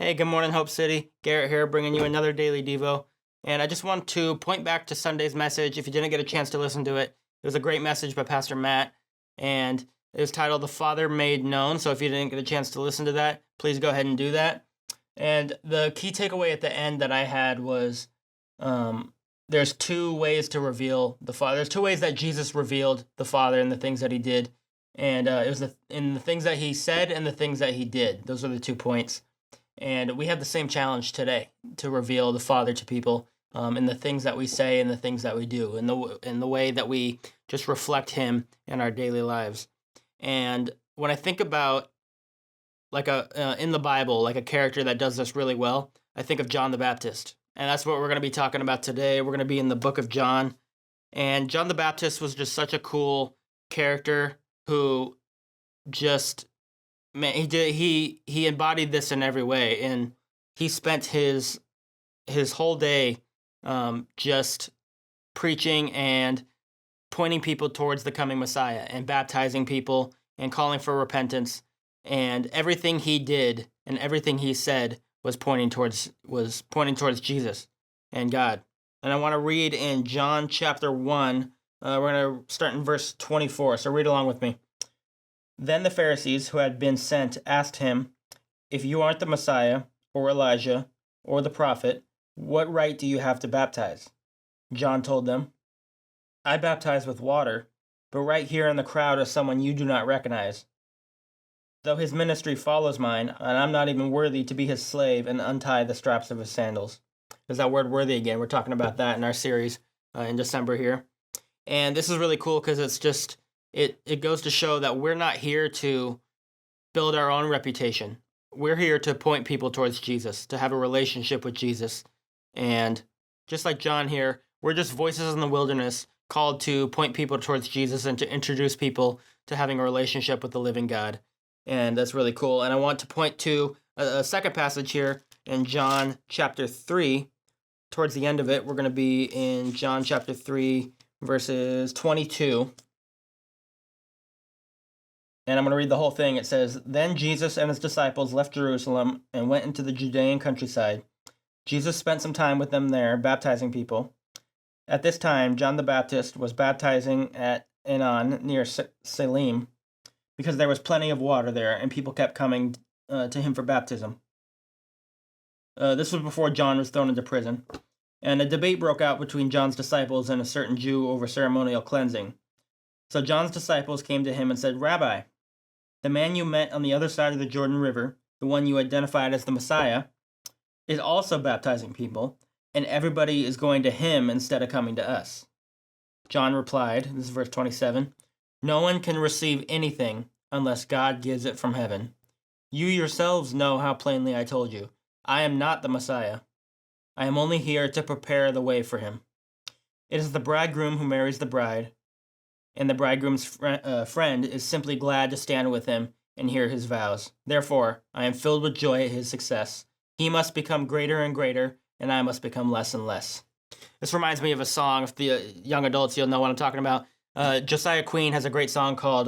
Hey, good morning, Hope City. Garrett here, bringing you another daily Devo. And I just want to point back to Sunday's message. If you didn't get a chance to listen to it, it was a great message by Pastor Matt, and it was titled The Father Made Known. So if you didn't get a chance to listen to that, please go ahead and do that. And the key takeaway at the end that I had was there's two ways to reveal the Father. There's two ways that Jesus revealed the Father and the things that he did. And it was in the things that he said and the things that he did. Those are the 2 points. And we have the same challenge today to reveal the Father to people in the things that we say and the things that we do, in the way that we just reflect Him in our daily lives. And when I think about in the Bible, like a character that does this really well, I think of John the Baptist. And that's what we're going to be talking about today. We're going to be in the book of John. And John the Baptist was just such a cool character who just, man, he embodied this in every way. And he spent his whole day just preaching and pointing people towards the coming Messiah and baptizing people and calling for repentance. And everything he did and everything he said was pointing towards Jesus and God. And I want to read in John chapter 1. We're going to start in verse 24. So read along with me. Then the Pharisees who had been sent asked him, "If you aren't the Messiah, or Elijah, or the prophet, what right do you have to baptize?" John told them, "I baptize with water, but right here in the crowd is someone you do not recognize. Though his ministry follows mine, and I'm not even worthy to be his slave and untie the straps of his sandals." There's that word worthy again. We're talking about that in our series in December here. And this is really cool because it's just, it goes to show that we're not here to build our own reputation. We're here to point people towards Jesus, to have a relationship with Jesus. And just like John here, we're just voices in the wilderness called to point people towards Jesus and to introduce people to having a relationship with the living God. And that's really cool. And I want to point to a second passage here in John chapter 3. Towards the end of it, we're going to be in John chapter 3, verses 22. And I'm going to read the whole thing. It says, "Then Jesus and his disciples left Jerusalem and went into the Judean countryside. Jesus spent some time with them there, baptizing people. At this time, John the Baptist was baptizing at Aenon near Salim, because there was plenty of water there, and people kept coming to him for baptism." This was before John was thrown into prison. And a debate broke out between John's disciples and a certain Jew over ceremonial cleansing. So John's disciples came to him and said, "Rabbi, the man you met on the other side of the Jordan River, the one you identified as the Messiah, is also baptizing people, and everybody is going to him instead of coming to us." John replied, this is verse 27, "No one can receive anything unless God gives it from heaven. You yourselves know how plainly I told you. I am not the Messiah. I am only here to prepare the way for him. It is the bridegroom who marries the bride, and the bridegroom's friend is simply glad to stand with him and hear his vows. Therefore, I am filled with joy at his success. He must become greater and greater, and I must become less and less." This reminds me of a song. If the young adults, you'll know what I'm talking about. Josiah Queen has a great song called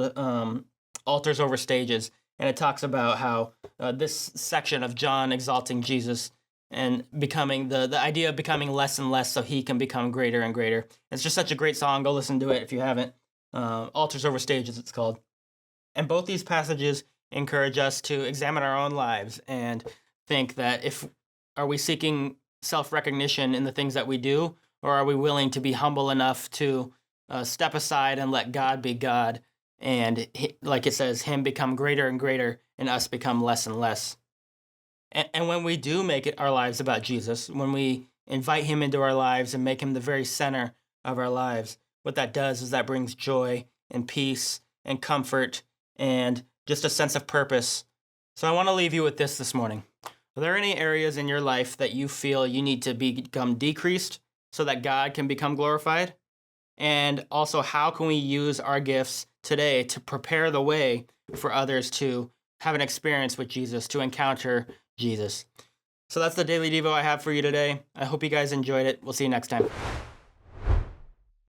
Altars Over Stages, and it talks about how this section of John exalting Jesus and becoming the idea of becoming less and less so he can become greater and greater. It's just such a great song. Go listen to it if you haven't. Altars Over Stages, it's called. And both these passages encourage us to examine our own lives and think that are we seeking self-recognition in the things that we do, or are we willing to be humble enough to step aside and let God be God, and like it says, him become greater and greater and us become less and less. And when we do make it our lives about Jesus, when we invite him into our lives and make him the very center of our lives, what that does is that brings joy and peace and comfort and just a sense of purpose. So I want to leave you with this morning. Are there any areas in your life that you feel you need to become decreased so that God can become glorified? And also, how can we use our gifts today to prepare the way for others to have an experience with Jesus, to encounter Jesus? So that's the Daily Devo I have for you today. I hope you guys enjoyed it. We'll see you next time.